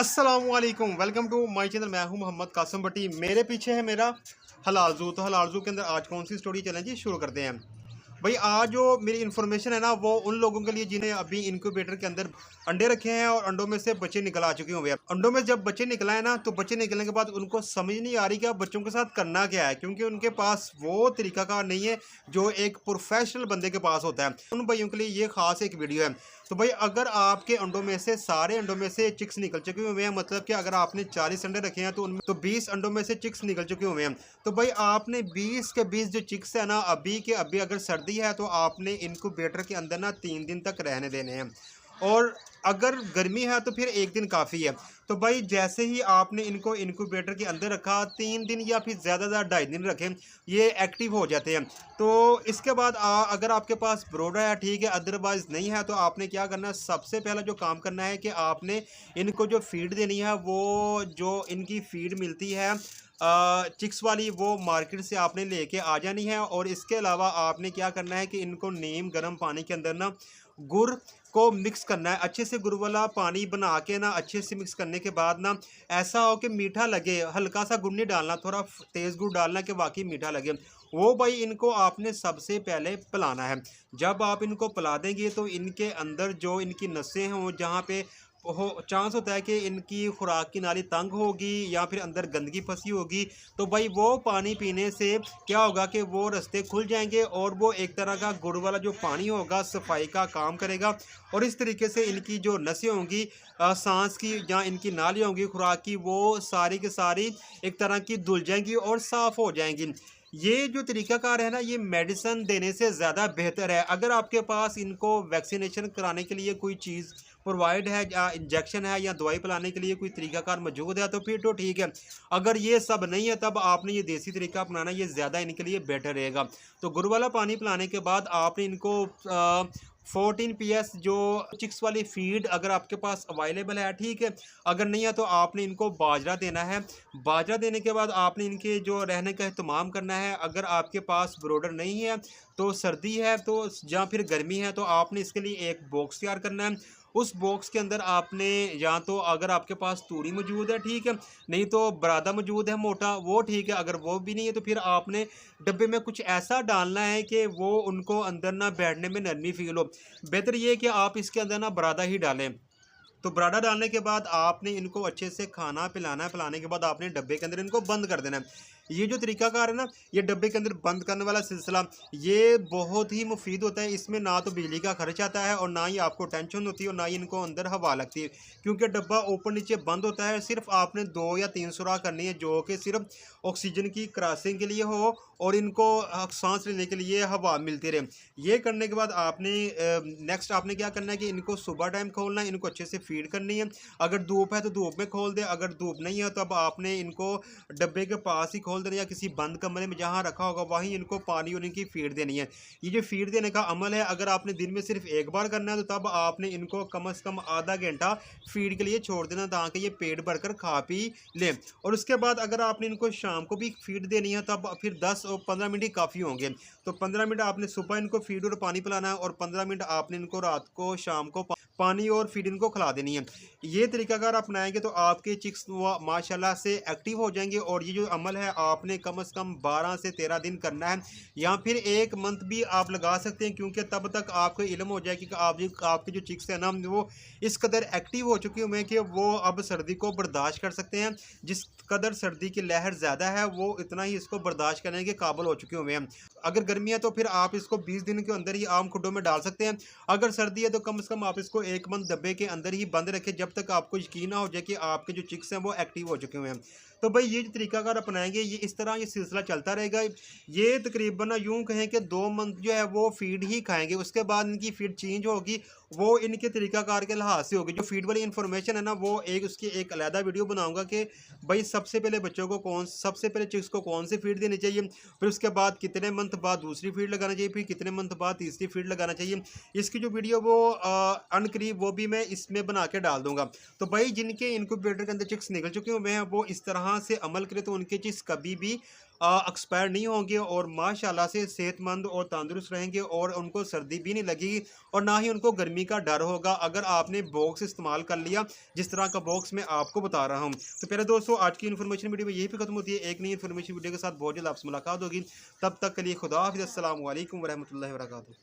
अस्सलामुअलैकुम, welcome to my channel. मैं हूं मोहम्मद कासिम भट्टी। मेरे पीछे है मेरा हलाल जू। तो हलाल जू के अंदर आज कौन सी स्टोरी चलें जी, शुरू करते हैं। भाई आज जो मेरी इन्फॉर्मेशन है ना, वो उन लोगों के लिए जिन्हें अभी इनक्यूबेटर के अंदर अंडे रखे हैं और अंडों में से बच्चे निकल आ चुके होंगे। अंडों में जब बच्चे निकल आए ना, तो बच्चे निकलने के बाद उनको समझ नहीं आ रही कि अब बच्चों के साथ करना क्या है, क्योंकि उनके पास वो तरीकाकार नहीं है जो एक प्रोफेशनल बंदे के पास होता है। उन भाइयों के लिए ये खास एक वीडियो है। तो भाई अगर आपके अंडों में से सारे अंडों में से चिक्स निकल चुके हुए हैं, मतलब कि अगर आपने 40 अंडे रखे हैं तो उनमें तो 20 अंडों में से चिक्स निकल चुके हुए हैं। तो भाई आपने 20 के 20 जो चिक्स है ना, अभी के अभी अगर सर्दी है तो आपने इनक्यूबेटर के अंदर ना 3 दिन तक रहने देने हैं, और अगर गर्मी है तो फिर 1 दिन काफ़ी है। तो भाई जैसे ही आपने इनको इनक्यूबेटर के अंदर रखा 3 दिन या फिर ज़्यादा 2.5 दिन रखें, ये एक्टिव हो जाते हैं। तो इसके बाद अगर आपके पास ब्रोडर है ठीक है, अदरवाइज़ नहीं है तो आपने क्या करना है, सबसे पहला जो काम करना है कि आपने इनको जो फीड देनी है, वो जो इनकी फीड मिलती है चिक्स वाली, वो मार्केट से आपने लेके आ जानी है। और इसके अलावा आपने क्या करना है कि इनको नीम गर्म पानी के अंदर ना गुड़ को मिक्स करना है अच्छे से। गुड़ वाला पानी बना के ना अच्छे से मिक्स करने के बाद ना ऐसा हो कि मीठा लगे, हल्का सा गुड़ नहीं डालना, थोड़ा तेज़ गुड़ डालना कि वाकई मीठा लगे। वो भाई इनको आपने सबसे पहले पिलाना है। जब आप इनको पिला देंगे तो इनके अंदर जो इनकी नसें हैं, वो जहाँ पे हो चांस होता है कि इनकी खुराक की नाली तंग होगी या फिर अंदर गंदगी फंसी होगी, तो भाई वो पानी पीने से क्या होगा कि वो रास्ते खुल जाएंगे और वो एक तरह का गुड़ वाला जो पानी होगा सफाई का काम करेगा। और इस तरीके से इनकी जो नसें होंगी सांस की या इनकी नालियाँ होंगी खुराक की, वो सारी की सारी एक तरह की धुल जाएंगी और साफ़ हो जाएंगी। ये जो तरीकाकार है ना, ये मेडिसिन देने से ज़्यादा बेहतर है। अगर आपके पास इनको वैक्सीनेशन कराने के लिए कोई चीज़ प्रोवाइड है या इंजेक्शन है या दवाई पिलाने के लिए कोई तरीकाकार मौजूद है तो फिर तो ठीक है। अगर ये सब नहीं है तब आपने ये देसी तरीका अपनाना, ये ज़्यादा इनके लिए बेटर रहेगा। तो गुड़ वाला पानी पिलाने के बाद आपने इनको 14 PS जो चिक्स वाली फीड अगर आपके पास अवेलेबल है ठीक है, अगर नहीं है तो आपने इनको बाजरा देना है। बाजरा देने के बाद आपने इनके जो रहने का एहतमाम करना है। अगर आपके पास ब्रोडर नहीं है तो सर्दी है तो या फिर गर्मी है तो आपने इसके लिए एक बॉक्स तैयार करना है। उस बॉक्स के अंदर आपने या तो अगर आपके पास तूरी मौजूद है ठीक है, नहीं तो बरादा मौजूद है मोटा, वो ठीक है। अगर वो भी नहीं है तो फिर आपने डब्बे में कुछ ऐसा डालना है कि वो उनको अंदर ना बैठने में नरमी फील हो। बेहतर ये है कि आप इसके अंदर ना बरादा ही डालें। तो बराडा डालने के बाद आपने इनको अच्छे से खाना पिलाना है। पिलाने के बाद आपने डब्बे के अंदर इनको बंद कर देना है। ये जो तरीकाकार है ना, ये डब्बे के अंदर बंद करने वाला सिलसिला, ये बहुत ही मुफीद होता है। इसमें ना तो बिजली का खर्च आता है और ना ही आपको टेंशन होती है और ना ही इनको अंदर हवा लगती है, क्योंकि डब्बा ऊपर नीचे बंद होता है। सिर्फ आपने 2 या 3 सुराख करनी है जो कि सिर्फ ऑक्सीजन की क्रॉसिंग के लिए हो और इनको सांस लेने के लिए हवा मिलती रहे। ये करने के बाद आपने नेक्स्ट आपने क्या करना है कि इनको सुबह टाइम खोलना है, इनको अच्छे से फीड करनी है। अगर धूप है तो धूप में खोल दे, अगर धूप नहीं है तो अब आपने इनको डब्बे के पास ही खोल देना या किसी बंद कमरे में जहाँ रखा होगा वहीं इनको पानी और इनकी फीड देनी है। ये जो फीड देने का अमल है, अगर आपने दिन में सिर्फ एक बार करना है तो तब आपने इनको कम से कम आधा घंटा फीड के लिए छोड़ देना ताकि ये पेट भरकर खा पी लें। और उसके बाद अगर आपने इनको शाम को भी फीड देनी है तब फिर 10 और 15 मिनट ही काफ़ी होंगे। तो 15 मिनट आपने सुबह इनको फीड और पानी पिलाना है और 15 मिनट आपने इनको रात को शाम को पानी और फीड इनको खिला देनी है। ये तरीका अगर अपनाएंगे तो आपके चिक्स माशाल्लाह से एक्टिव हो जाएंगे। और ये जो अमल है आपने कम से कम 12 से 13 दिन करना है या फिर 1 मंथ भी आप लगा सकते हैं, क्योंकि तब तक आपको इल्म हो जाएगी कि आपके जो चिक्स है ना, वो इस कदर एक्टिव हो चुके हुए हैं कि वो अब सर्दी को बर्दाश्त कर सकते हैं। जिस कदर सर्दी की लहर ज़्यादा है वो इतना ही इसको बर्दाश्त करने के काबिल हो चुके हुए हैं। अगर गर्मी है तो फिर आप इसको 20 दिन के अंदर ही आम खुडों में डाल सकते हैं। अगर सर्दी है तो कम से कम आप इसको 1 मंथ डब्बे के अंदर ही बंद रखें जब तक आपको यकीन ना हो जाए कि आपके जो चिक्स हैं वो एक्टिव हो चुके हुए हैं। तो भाई ये जो तरीका अगर अपनाएंगे, ये इस तरह ये सिलसिला चलता रहेगा। ये तकरीबन यूँ कहें कि 2 मंथ जो है वो फीड ही खाएंगे, उसके बाद इनकी फीड चेंज होगी, वो इनके तरीकाकार के लिहाज से होगी। जो फीड वाली इन्फॉर्मेशन है ना, वो उसकी एक अलहदा वीडियो बनाऊंगा कि भाई सबसे पहले बच्चों को सबसे पहले चिक्स को कौन सी फीड देनी चाहिए, फिर उसके बाद कितने मंथ बाद दूसरी फीड लगाना चाहिए, फिर कितने मंथ बाद तीसरी फीड लगाना चाहिए। इसकी जो वीडियो वो करीब वो भी मैं इसमें बना के डाल दूंगा। तो भाई जिनके इनक्यूबेटर के अंदर चिक्स निकल चुके हुए हैं वो इस तरह से अमल करें तो उनके चिक्स कभी भी एक्सपायर नहीं होंगे और माशाल्लाह से सेहतमंद और तंदुरुस्त रहेंगे और उनको सर्दी भी नहीं लगेगी और ना ही उनको गर्मी का डर होगा अगर आपने बॉक्स इस्तेमाल कर लिया जिस तरह का बॉक्स मैं आपको बता रहा हूँ। तो प्यारे दोस्तों आज की इन्फॉर्मेशन वीडियो में यही पे खत्म होती है। एक नई इन्फॉर्मेशन वीडियो के साथ बहुत जल्द आपसे मुलाकात होगी। तब तक के लिए खुदा हाफिज़। अस्सलाम वालेकुम वरहमतुल्लाहि वबरकातुहू।